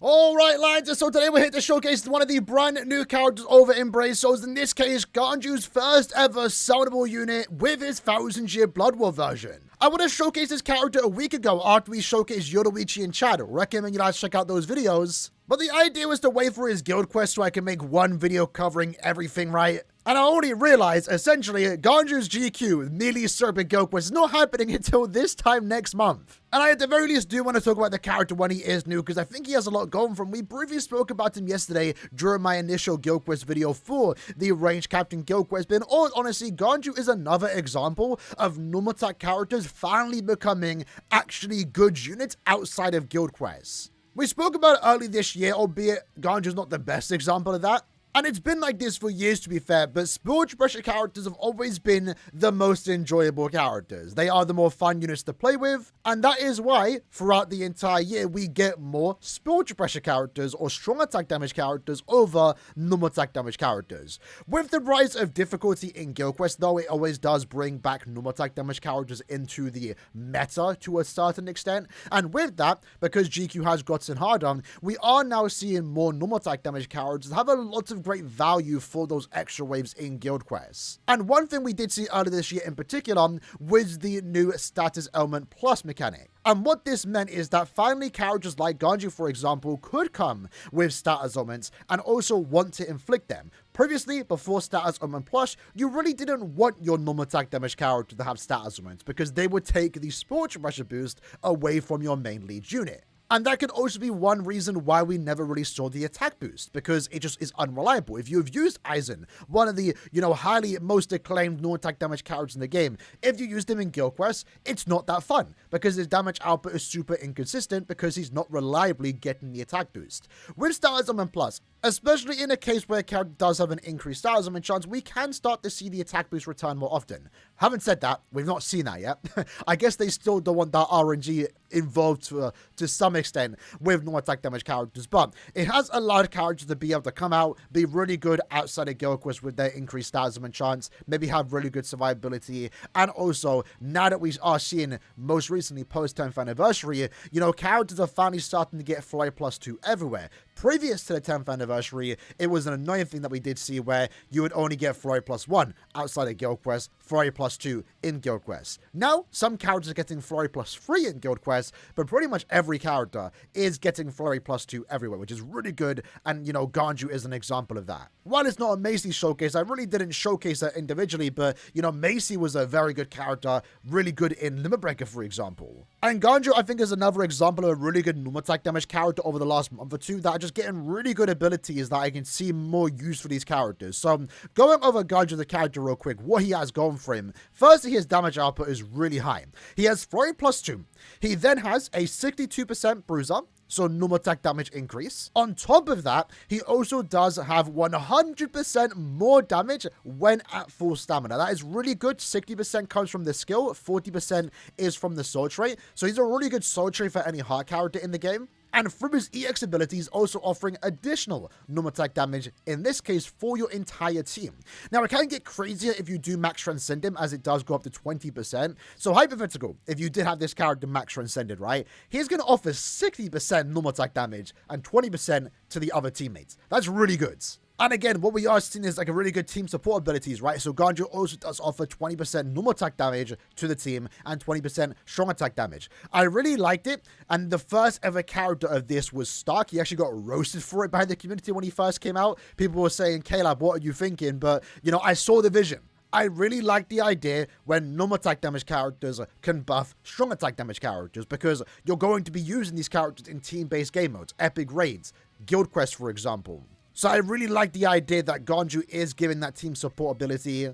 Alright lads, so today we're here to showcase one of the brand new characters over in Brazos, in this case Ganju's first ever summonable unit with his 1000-year Blood War version. I would have showcased this character a week ago after we showcased Yoruichi and Chad. Recommend you guys check out those videos. But the idea was to wait for his guild quest so I can make one video covering everything, right? And I only realized, essentially, Ganju's GQ, Melee Serpent Guild Quest, is not happening until this time next month. And I at the very least do want to talk about the character when he is new, because I think he has a lot going for him. We briefly spoke about him yesterday during my initial Guild Quest video for the Ranged Captain Guild Quest. But in all honesty, Ganju is another example of normal attack characters finally becoming actually good units outside of Guild Quests. We spoke about it early this year, albeit Ganju's not the best example of that. And it's been like this for years, to be fair, but spiritual pressure characters have always been the most enjoyable characters. They are the more fun units to play with, and that is why, throughout the entire year, we get more spiritual pressure characters or strong attack damage characters over normal attack damage characters. With the rise of difficulty in Guild Quest, though, it always does bring back normal attack damage characters into the meta to a certain extent, and with that, because GQ has gotten harder, we are now seeing more normal attack damage characters have a lot of great value for those extra waves in Guild Quests. And one thing we did see earlier this year in particular was the new status element plus mechanic. And what this meant is that finally characters like Ganju, for example, could come with status elements and also want to inflict them. Previously, before status element plus, you really didn't want your normal attack damage character to have status elements because they would take the spiritual pressure boost away from your main lead unit. And that could also be one reason why we never really saw the attack boost, because it just is unreliable. If you've used Aizen, one of the, highly most acclaimed non-attack damage characters in the game, if you used him in Guild Quests, it's not that fun, because his damage output is super inconsistent because he's not reliably getting the attack boost. With Status Element Plus, especially in a case where a character does have an increased status element chance, we can start to see the attack boost return more often. Having said that, we've not seen that yet. I guess they still don't want that RNG involved to some extent with no attack damage characters, but it has allowed characters to be able to come out, be really good outside of Guild Quest with their increased status element chance, maybe have really good survivability, and also, now that we are seeing most recently post 10th anniversary, characters are finally starting to get Flurry plus 2 everywhere. Previous to the 10th anniversary, it was an annoying thing that we did see where you would only get Flurry plus 1 outside of Guild Quest, Flurry plus 2 in Guild Quest. Now, some characters are getting Flurry plus 3 in Guild Quest, but pretty much every character is getting Flurry plus 2 everywhere, which is really good, and, Ganju is an example of that. While it's not a Macy showcase, I really didn't showcase her individually, but, Macy was a very good character, really good in Limit Breaker, for example. And Ganju, I think, is another example of a really good normal attack damage character over the last month or two that are just getting really good abilities that I can see more use for these characters. So, going over Ganju the character real quick, what he has going for him. Firstly, his damage output is really high. He has Flurry plus 2. He then has a 62% bruiser, so normal attack damage increase. On top of that, he also does have 100% more damage when at full stamina. That is really good. 60% comes from the skill, 40% is from the soul trait. So he's a really good soul trait for any hard character in the game. And through his EX abilities, also offering additional normal attack damage, in this case for your entire team. Now, it can get crazier if you do max transcend him, as it does go up to 20%. So hypothetical, if you did have this character max transcended, right? He's going to offer 60% normal attack damage and 20% to the other teammates. That's really good. And again, what we are seeing is like a really good team support abilities, right? So Ganju also does offer 20% normal attack damage to the team and 20% strong attack damage. I really liked it, and the first ever character of this was Stark. He actually got roasted for it by the community when he first came out. People were saying, Caleb, what are you thinking? But, I saw the vision. I really like the idea when normal attack damage characters can buff strong attack damage characters, because you're going to be using these characters in team-based game modes, epic raids, Guild Quest, for example. So I really like the idea that Ganju is giving that team support ability.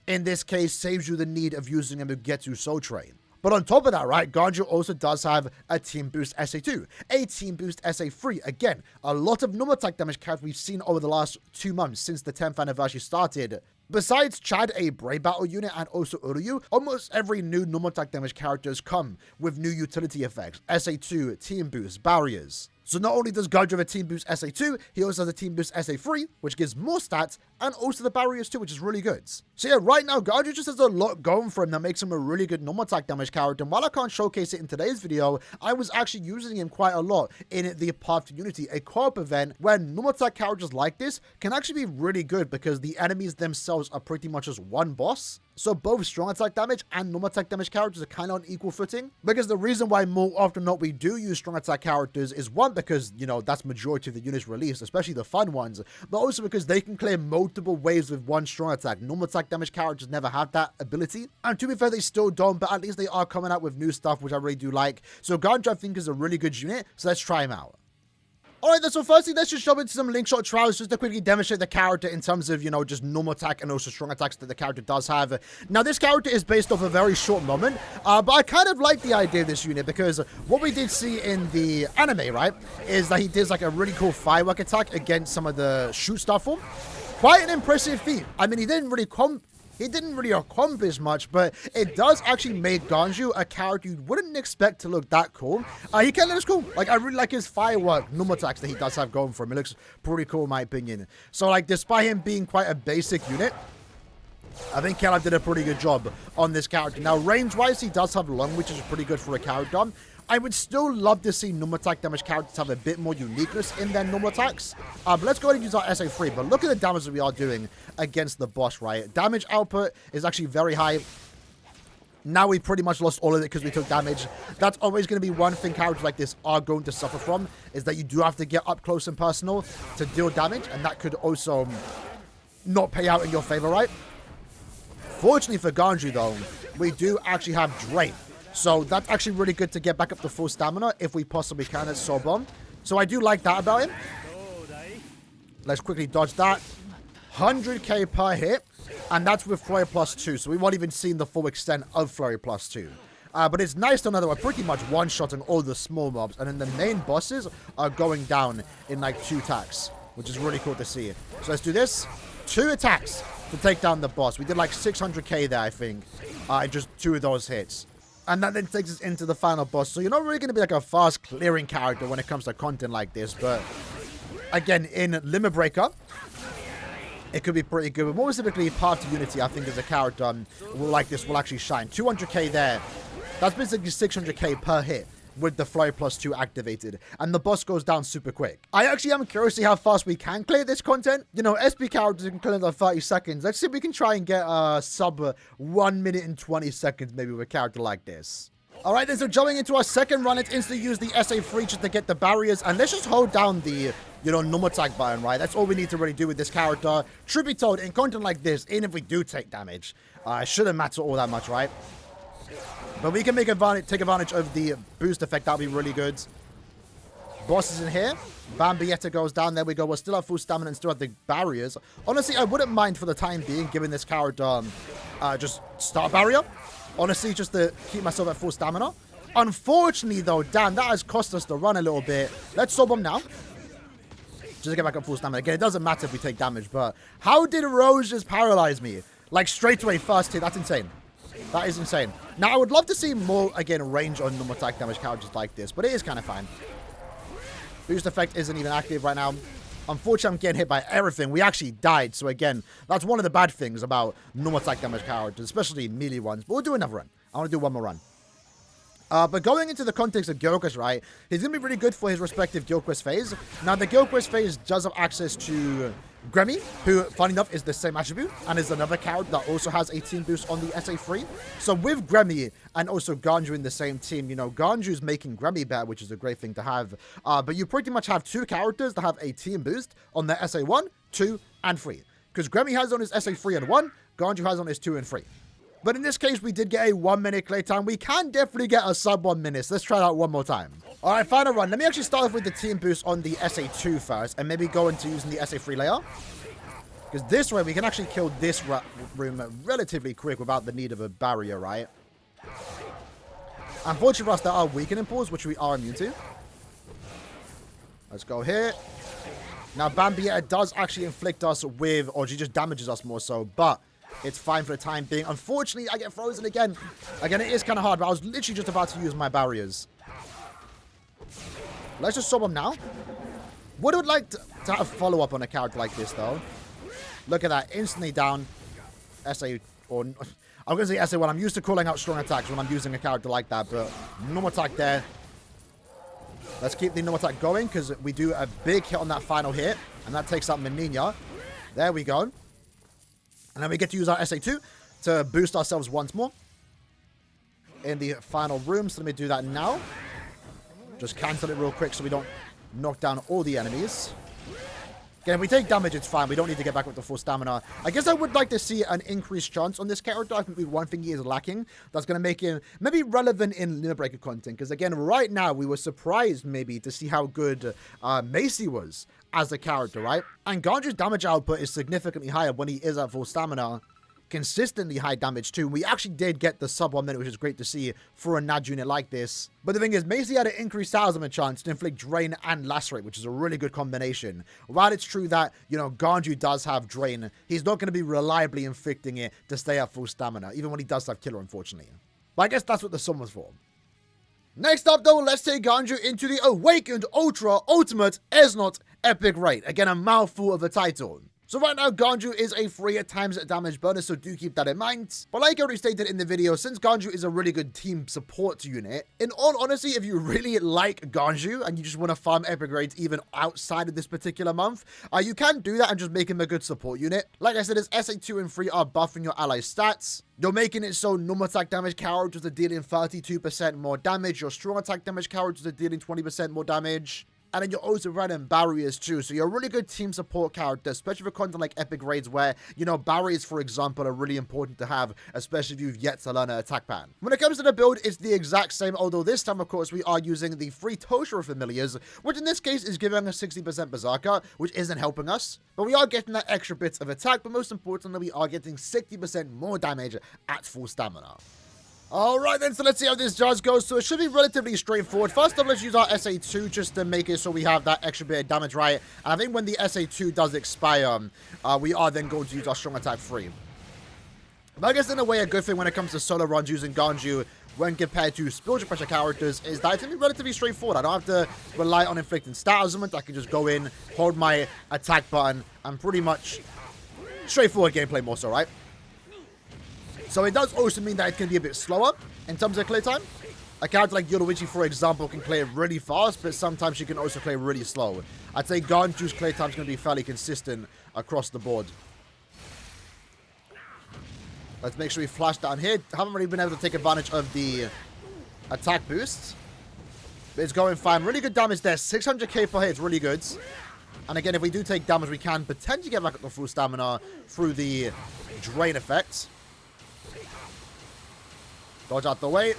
In this case, saves you the need of using him to get to Soul Train. But on top of that, right, Ganju also does have a Team Boost SA2, a Team Boost SA3. Again, a lot of normal attack damage characters we've seen over the last 2 months since the 10th anniversary started. Besides Chad, a Brave Battle unit, and also Uryu, almost every new normal attack damage characters come with new utility effects, SA2, Team Boost, barriers. So not only does Ganju have a team boost SA2, he also has a team boost SA3, which gives more stats, and also the barriers too, which is really good. So yeah, right now, Ganju just has a lot going for him that makes him a really good normal attack damage character. And while I can't showcase it in today's video, I was actually using him quite a lot in the Path to Unity, a co-op event where normal attack characters like this can actually be really good because the enemies themselves are pretty much just one boss. So both strong attack damage and normal attack damage characters are kind of on equal footing. Because the reason why more often than not we do use strong attack characters is one, because, you know, that's majority of the units released, especially the fun ones. But also because they can clear multiple waves with one strong attack. Normal attack damage characters never have that ability. And to be fair, they still don't, but at least they are coming out with new stuff, which I really do like. So Ganju, I think, is a really good unit. So let's try him out. Alright then, so firstly, let's just jump into some link shot trials just to quickly demonstrate the character in terms of, you know, just normal attack and also strong attacks that the character does have. Now, this character is based off a very short moment, but I kind of like the idea of this unit because what we did see in the anime, right, is that he did like a really cool firework attack against some of the shoot stuff form. Quite an impressive feat. I mean, he didn't really accomplish much, but it does actually make Ganju a character you wouldn't expect to look that cool. He kind of looks cool. Like, I really like his firework normal attacks that he does have going for him. It looks pretty cool in my opinion. So, like, despite him being quite a basic unit, I think Keller did a pretty good job on this character. Now, range-wise, he does have long, which is pretty good for a character. I would still love to see normal attack damage characters have a bit more uniqueness in their normal attacks. But let's go ahead and use our SA3. But look at the damage that we are doing against the boss, right? Damage output is actually very high. Now we pretty much lost all of it because we took damage. That's always going to be one thing characters like this are going to suffer from, is that you do have to get up close and personal to deal damage. And that could also not pay out in your favor, right? Fortunately for Ganju, though, we do actually have Drain. So that's actually really good to get back up to full stamina if we possibly can at Soul Bomb. So I do like that about him. Let's quickly dodge that. 100k per hit. And that's with Flurry plus 2. So we won't even see the full extent of Flurry plus 2. But it's nice to know that we're pretty much one-shotting all the small mobs. And then the main bosses are going down in like 2 attacks, which is really cool to see. So let's do this. 2 attacks to take down the boss. We did like 600k there, I think. In just 2 of those hits. And that then takes us into the final boss. So you're not really going to be like a fast clearing character when it comes to content like this. But again, in Limit Breaker, it could be pretty good. But more specifically, Path to Unity, I think, as a character like this will actually shine. 200k there. That's basically 600k per hit with the Flurry plus 2 activated. And the boss goes down super quick. I actually am curious to see how fast we can clear this content. You know, SP characters can clear in 30 seconds. Let's see if we can try and get sub 1 minute and 20 seconds maybe with a character like this. Alright then, so jumping into our second run, let's instantly use the SA3 just to get the barriers. And let's just hold down the, you know, normal attack button, right? That's all we need to really do with this character. Truth be told, in content like this, even if we do take damage, it shouldn't matter all that much, right? But we can take advantage of the boost effect. That'll be really good. Boss is in here. Bambietta goes down. There we go. We're still at full stamina and still at the barriers. Honestly, I wouldn't mind for the time being giving this character just start barrier. Honestly, just to keep myself at full stamina. Unfortunately, though, damn, that has cost us the run a little bit. Let's sob him now. Just to get back up full stamina. Again, it doesn't matter if we take damage, but how did Rose just paralyze me? Like, straight away, first hit. That's insane. That is insane. Now, I would love to see more, again, range on normal attack damage characters like this, but it is kind of fine. Boost effect isn't even active right now. Unfortunately, I'm getting hit by everything. We actually died, so again, that's one of the bad things about normal attack damage characters, especially melee ones. But we'll do another run. I want to do one more run. But going into the context of Guild Quest, right, he's going to be really good for his respective Guild Quest phase. Now, the Guild Quest phase does have access to Gremmy, who, funny enough, is the same attribute, and is another character that also has a team boost on the SA3. So with Gremmy and also Ganju in the same team, you know, Ganju's making Gremmy better, which is a great thing to have. But you pretty much have 2 characters that have a team boost on their SA1, 2, and 3. Because Gremmy has on his SA3 and 1, Ganju has on his 2 and 3. But in this case, we did get a 1 minute clear time. We can definitely get a sub 1 minute. So let's try that one more time. All right, final run. Let me actually start off with the team boost on the SA2 first, and maybe go into using the SA3 layer. Because this way, we can actually kill this room relatively quick without the need of a barrier, right? Unfortunately for us, there are weakening pools, which we are immune to. Let's go here. Now, Bambietta does actually inflict us with, or she just damages us more so, but it's fine for the time being. Unfortunately, I get frozen again. Again, it is kind of hard, but I was literally just about to use my barriers. Let's just sub him now. Would have liked to have follow-up on a character like this, though. Look at that. Instantly down. SA, or... I'm going to say SA when I'm used to calling out strong attacks when I'm using a character like that, but normal attack there. Let's keep the normal attack going, because we do a big hit on that final hit, and that takes out Menina. There we go. And then we get to use our SA2 to boost ourselves once more in the final room. So let me do that now. Just cancel it real quick so we don't knock down all the enemies. Again, if we take damage, it's fine. We don't need to get back with the full stamina. I guess I would like to see an increased chance on this character. I think one thing he is lacking that's going to make him maybe relevant in Limit Breaker content. Because again, right now, we were surprised maybe to see how good Macy was as a character, right? And Ganju's damage output is significantly higher when he is at full stamina. Consistently high damage too. We actually did get the sub 1 minute, which is great to see for a NAD unit like this. But the thing is, Macy had an increased Talisman chance to inflict Drain and Lacerate, which is a really good combination. While it's true that, you know, Ganju does have Drain, he's not going to be reliably inflicting it to stay at full stamina, even when he does have Killer, unfortunately. But I guess that's what the sum was for. Next up, though, let's take Ganju into the Awakened Ultra Ultimate Esnot Epic Raid. Again, a mouthful of a title. So right now, Ganju is a 3 times damage bonus, so do keep that in mind. But like I already stated in the video, since Ganju is a really good team support unit, in all honesty, if you really like Ganju and you just want to farm epic raids even outside of this particular month, you can do that and just make him a good support unit. Like I said, his SA2 and 3 are buffing your ally stats. You're making it so normal attack damage characters are dealing 32% more damage. Your strong attack damage characters are dealing 20% more damage. And then you're also running barriers too. So you're a really good team support character, especially for content like epic raids where, you know, barriers, for example, are really important to have, especially if you've yet to learn an attack pattern. When it comes to the build, it's the exact same, although this time, of course, we are using the 3 Toshiro familiars, which in this case is giving us 60% Berserker, which isn't helping us. But we are getting that extra bit of attack, but most importantly, we are getting 60% more damage at full stamina. Alright then, so let's see how this judge goes. So it should be relatively straightforward. First off, let's use our SA2 just to make it so we have that extra bit of damage, right? And I think when the SA2 does expire, we are then going to use our strong attack 3. But I guess in a way, a good thing when it comes to solo runs using Ganju when compared to spiritual pressure characters is that it's going to be relatively straightforward. I don't have to rely on inflicting stat element. I can just go in, hold my attack button, and pretty much straightforward gameplay more so, right? So it does also mean that it can be a bit slower in terms of clear time. A character like Yoruichi, for example, can clear really fast, but sometimes she can also clear really slow. I'd say Ganju's clear time is going to be fairly consistent across the board. Let's make sure we flash down here. Haven't really been able to take advantage of the attack boosts. But it's going fine. Really good damage there. 600k per hit is really good. And again, if we do take damage, we can potentially get back up to full stamina through the drain effect. Dodge out the way.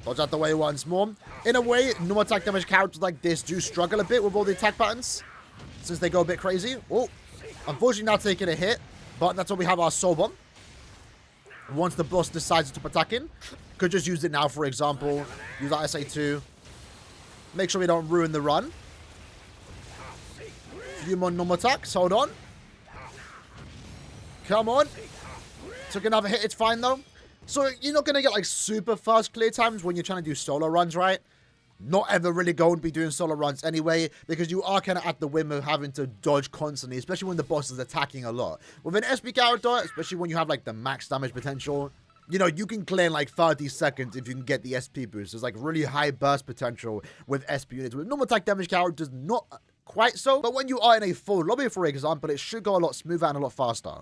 Dodge out the way once more. In a way, no attack damage characters like this do struggle a bit with all the attack patterns, since they go a bit crazy. Oh, unfortunately not taking a hit, but that's why we have our soul bomb. Once the boss decides to attack in, could just use it now, for example. Use our SA2. Make sure we don't ruin the run. Few more normal attacks. Hold on. Come on. Took another hit. It's fine, though. So you're not going to get like super fast clear times when you're trying to do solo runs, right? Not ever really going to be doing solo runs anyway, because you are kind of at the whim of having to dodge constantly, especially when the boss is attacking a lot. With an SP character, especially when you have like the max damage potential, you know, you can clear in like 30 seconds if you can get the SP boost. There's like really high burst potential with SP units. With normal attack damage characters, not quite so. But when you are in a full lobby, for example, it should go a lot smoother and a lot faster.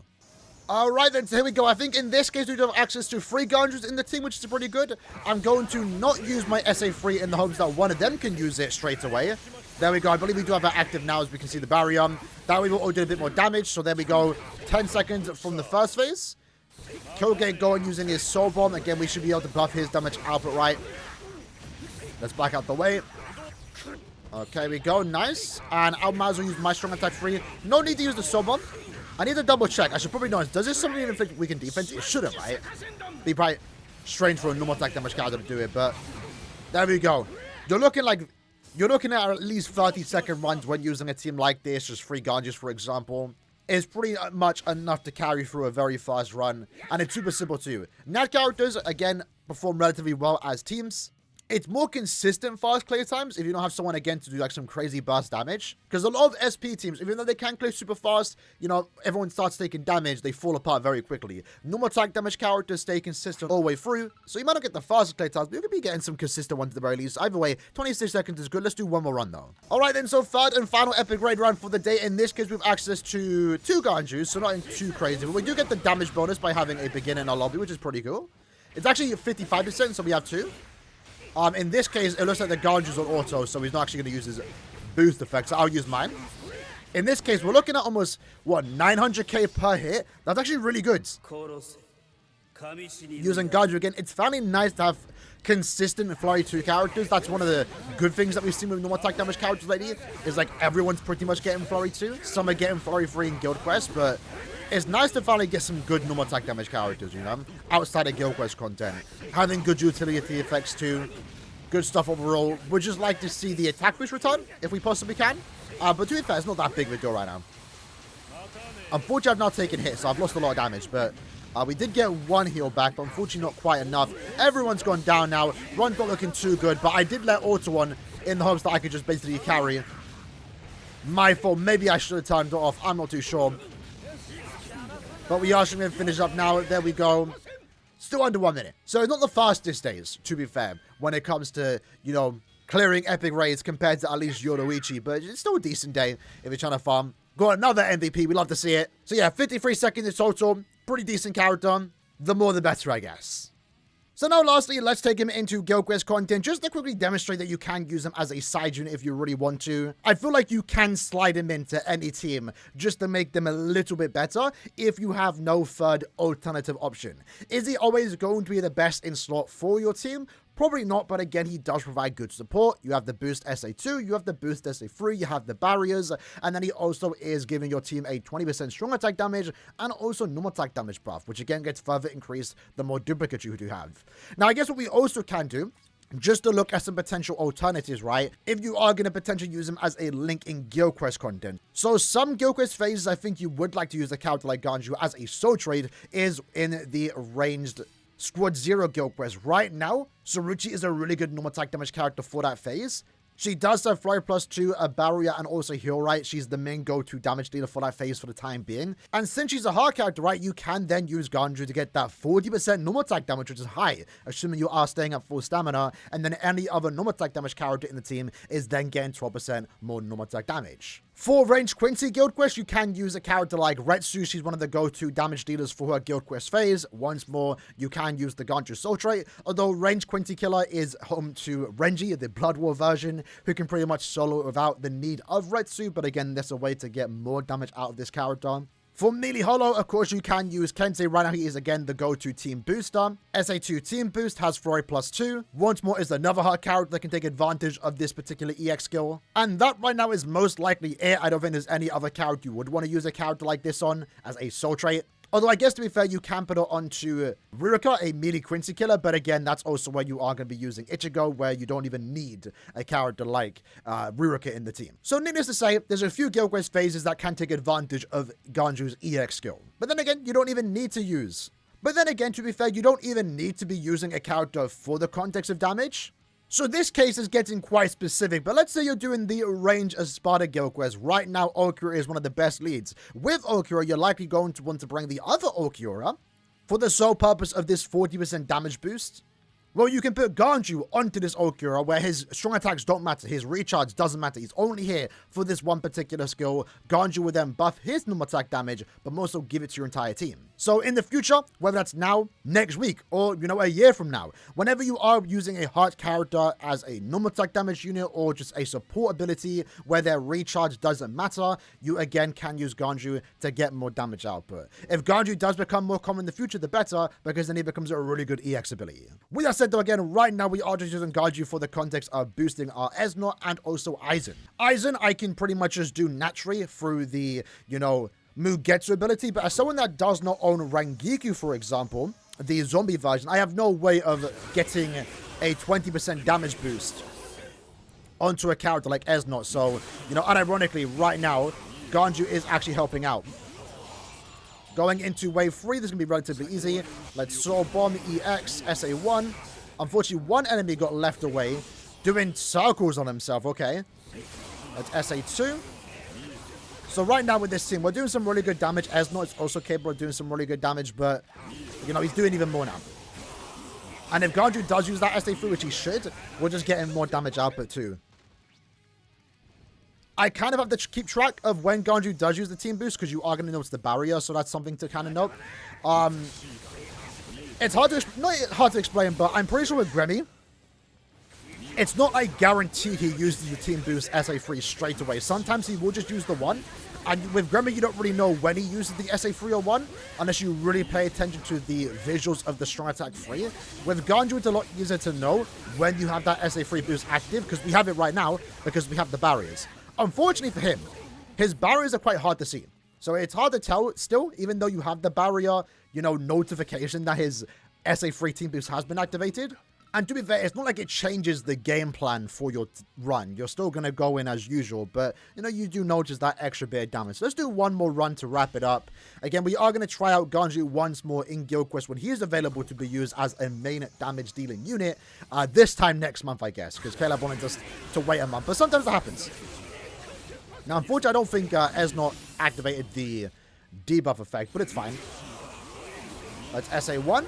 Alright then, so here we go. I think in this case we do have access to 3 Ganjus in the team, which is pretty good. I'm going to not use my SA3 in the hopes that one of them can use it straight away. There we go. I believe we do have that active now, as we can see the barrier. That way we'll all do a bit more damage. So there we go. 10 seconds from the first phase. Killgate going using his soul bomb. Again, we should be able to buff his damage output right. Let's back out the way. Okay, we go. Nice. And I might as well use my strong attack 3. No need to use the soul bomb. I need to double check. I should probably know. Does this something inflict weakened defense? It shouldn't, right? Be probably strange for a normal attack damage character to do it, but there we go. You're looking at least 30-second runs when using a team like this, just 3 Ganjus, for example. It's pretty much enough to carry through a very fast run, and it's super simple too. NAD characters, again, perform relatively well as teams. It's more consistent fast clear times if you don't have someone again to do like some crazy burst damage. Because a lot of SP teams, even though they can clear super fast, you know, everyone starts taking damage, they fall apart very quickly. Normal attack damage characters stay consistent all the way through. So you might not get the fastest clear times, but you could be getting some consistent ones at the very least. Either way, 26 seconds is good. Let's do one more run though. Alright then, so third and final epic raid run for the day. In this case, we have access to 2 Ganjus, so not too crazy. But we do get the damage bonus by having a beginner in our lobby, which is pretty cool. It's actually 55%, so we have 2. In this case, it looks like the Ganju's on auto, so he's not actually going to use his boost effect, so I'll use mine. In this case, we're looking at almost, what, 900k per hit? That's actually really good. Using Ganju again, it's finally nice to have consistent Flurry 2 characters. That's one of the good things that we've seen with normal attack damage characters lately, is like everyone's pretty much getting Flurry 2. Some are getting Flurry 3 in Guild Quest, but it's nice to finally get some good normal attack damage characters, you know, outside of Guild Quest content. Having good utility effects too. Good stuff overall. Would just like to see the attack boost return, if we possibly can. But to be fair, it's not that big of a deal right now. Unfortunately, I've now taken hits, so I've lost a lot of damage, but we did get 1 heal back, but unfortunately not quite enough. Everyone's gone down now. Run's not looking too good, but I did let auto on in the hopes that I could just basically carry. My fault. Maybe I should have turned it off. I'm not too sure. But we are going to finish up now. There we go. Still under 1 minute. So it's not the fastest days, to be fair, when it comes to, you know, clearing epic raids compared to at least Yoruichi. But it's still a decent day if you're trying to farm. Got another MVP. We love to see it. So yeah, 53 seconds in total. Pretty decent character. The more the better, I guess. So now lastly, let's take him into Guild Quest content just to quickly demonstrate that you can use him as a side unit if you really want to. I feel like you can slide him into any team just to make them a little bit better if you have no third alternative option. Is he always going to be the best in slot for your team? Probably not, but again, he does provide good support. You have the boost SA2, you have the boost SA3, you have the barriers, and then he also is giving your team a 20% strong attack damage and also normal attack damage buff, which again gets further increased the more duplicate you do have. Now, I guess what we also can do, just to look at some potential alternatives, right? If you are going to potentially use him as a link in Guild Quest content. So some Guild Quest phases, I think you would like to use a character like Ganju as a soul trade is in the ranged Squad 0 Guild Quest. Right now, Saruchi is a really good normal attack damage character for that phase. She does have Flurry +2, a barrier, and also heal, right? She's the main go-to damage dealer for that phase for the time being. And since she's a hard character, right, you can then use Ganju to get that 40% normal attack damage, which is high, assuming you are staying at full stamina. And then any other normal attack damage character in the team is then getting 12% more normal attack damage. For Range Quincy Guild Quest, you can use a character like Retsu. She's one of the go-to damage dealers for her Guild Quest phase. Once more, you can use the Ganju Soul Trait, although Range Quincy Killer is home to Renji, the Blood War version, who can pretty much solo without the need of Retsu, but again, there's a way to get more damage out of this character. For Melee Hollow, of course, you can use Kensei. Right now, he is again the go-to team booster. SA2 team boost has Flurry +2. Once more is another hard character that can take advantage of this particular EX skill. And that right now is most likely it. I don't think there's any other character you would want to use a character like this on as a soul trait. Although I guess to be fair, you can put it onto Ruruka, a melee Quincy killer, but again, that's also where you are going to be using Ichigo, where you don't even need a character like Ruruka in the team. So needless to say, there's a few Guild Quest phases that can take advantage of Ganju's EX skill. But then again, you don't even need to use. But then again, to be fair, you don't even need to be using a character for the context of damage. So this case is getting quite specific, but let's say you're doing the Range Espada Guild Quest. Right now, Okura is one of the best leads. With Okura, you're likely going to want to bring the other Okura for the sole purpose of this 40% damage boost. Well, you can put Ganju onto this Okura where his strong attacks don't matter, his recharge doesn't matter, he's only here for this one particular skill. Ganju will then buff his normal attack damage, but also give it to your entire team. So in the future, whether that's now, next week, or, you know, a year from now, whenever you are using a hard character as a normal attack damage unit or just a support ability where their recharge doesn't matter, you again can use Ganju to get more damage output. If Ganju does become more common in the future, the better, because then he becomes a really good EX ability. With that said though, again, right now we are just using Ganju for the context of boosting our Esno and also Aizen. Aizen, I can pretty much just do naturally through the, you know, Mugetsu ability, but as someone that does not own Rangiku, for example, the zombie version, I have no way of getting a 20% damage boost onto a character like Esno. So, you know, unironically, right now, Ganju is actually helping out. Going into wave 3, this is going to be relatively easy. Let's Soul Bomb, EX, SA1. Unfortunately, one enemy got left away, doing circles on himself. Okay. That's SA2. So right now with this team, we're doing some really good damage. Esno is also capable of doing some really good damage, but, you know, he's doing even more now. And if Ganju does use that SA3, which he should, we're just getting more damage output too. I kind of have to keep track of when Ganju does use the team boost, because you are going to notice the barrier, so that's something to kind of note. It's hard to, not hard to explain, but I'm pretty sure with Gremmy, it's not I guarantee he uses the team boost SA3 straight away. Sometimes he will just use the 1. And with Gremmy, you don't really know when he uses the SA3 or 1, unless you really pay attention to the visuals of the strong attack 3. With Ganju, it's a lot easier to know when you have that SA3 boost active, because we have it right now, because we have the barriers. Unfortunately for him, his barriers are quite hard to see. So it's hard to tell still, even though you have the barrier, you know, notification that his SA3 team boost has been activated. And to be fair, it's not like it changes the game plan for your run. You're still going to go in as usual, but, you know, you do notice that extra bit of damage. So let's do one more run to wrap it up. Again, we are going to try out Ganju once more in Guild Quest when he is available to be used as a main damage dealing unit. This time next month, I guess, because Caleb wanted us to wait a month. But sometimes that happens. Now, unfortunately, I don't think Esnot activated the debuff effect, but it's fine. That's SA1.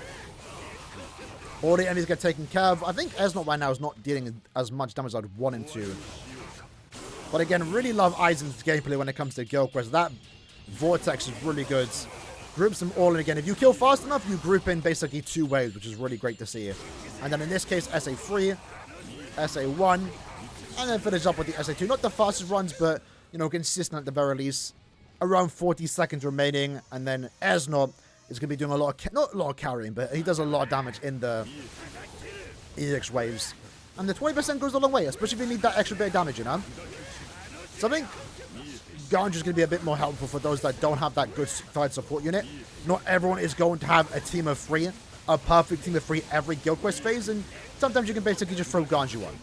All the enemies get taken care of. I think Esnot right now is not dealing as much damage as I'd want him to. But again, really love Aizen's gameplay when it comes to Guild Quest. That Vortex is really good. Groups them all in again. If you kill fast enough, you group in basically 2 waves, which is really great to see. And then in this case, SA3, SA1, and then finish up with the SA2. Not the fastest runs, but, you know, consistent at the very least. Around 40 seconds remaining. And then Esnot is going to be doing a lot of, not a lot of carrying, but he does a lot of damage in the EX waves. And the 20% goes a long way, especially if you need that extra bit of damage, you know? So I think Ganju is going to be a bit more helpful for those that don't have that good third support unit. Not everyone is going to have a team of 3, a perfect team of 3 every Guild Quest phase, and sometimes you can basically just throw Ganju on.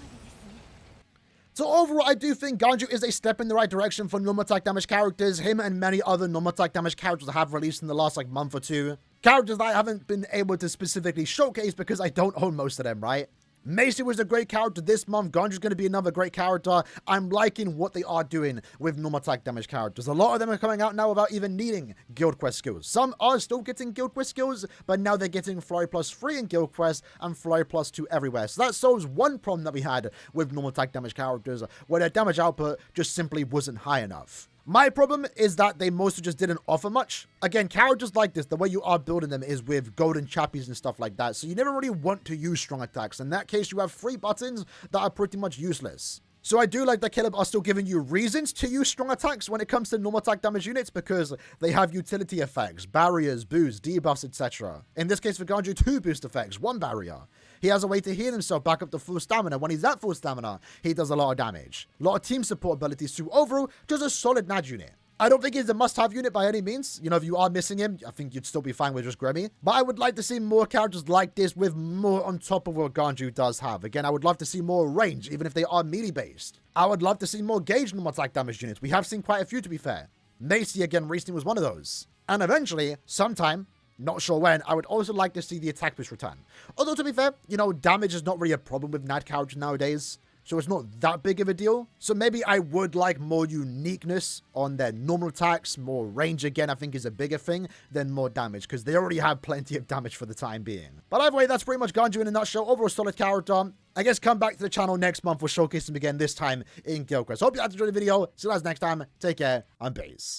So overall, I do think Ganju is a step in the right direction for normal attack damage characters. Him and many other normal attack damage characters I have released in the last like month or 2. Characters that I haven't been able to specifically showcase because I don't own most of them, right? Macy was a great character this month. Ganju's going to be another great character. I'm liking what they are doing with normal attack damage characters. A lot of them are coming out now without even needing Guild Quest skills. Some are still getting Guild Quest skills, but now they're getting Flurry plus 3 in Guild Quest and Flurry plus 2 everywhere. So that solves one problem that we had with normal attack damage characters, where their damage output just simply wasn't high enough. My problem is that they mostly just didn't offer much. Again, characters like this, the way you are building them is with golden chappies and stuff like that. So you never really want to use strong attacks. In that case, you have 3 buttons that are pretty much useless. So I do like that Caleb are still giving you reasons to use strong attacks when it comes to normal attack damage units, because they have utility effects, barriers, boosts, debuffs, etc. In this case for Ganju, 2 boost effects, 1 barrier. He has a way to heal himself back up to full stamina. When he's at full stamina, he does a lot of damage. A lot of team support abilities too. Overall, just a solid NAD unit. I don't think he's a must-have unit by any means. You know, if you are missing him, I think you'd still be fine with just Gremmy. But I would like to see more characters like this with more on top of what Ganju does have. Again, I would love to see more range, even if they are melee-based. I would love to see more gauge normal attack damage units. We have seen quite a few, to be fair. Macy, again, recently was one of those. And eventually, sometime, not sure when, I would also like to see the attack boost return. Although, to be fair, you know, damage is not really a problem with NAD characters nowadays. So it's not that big of a deal. So maybe I would like more uniqueness on their normal attacks. More range again, I think, is a bigger thing than more damage, because they already have plenty of damage for the time being. But either way, that's pretty much Ganju in a nutshell. Overall solid character. I guess come back to the channel next month. We'll showcase him again, this time in Guild Quest. Hope you guys enjoyed the video. See you guys next time. Take care. I'm Baze.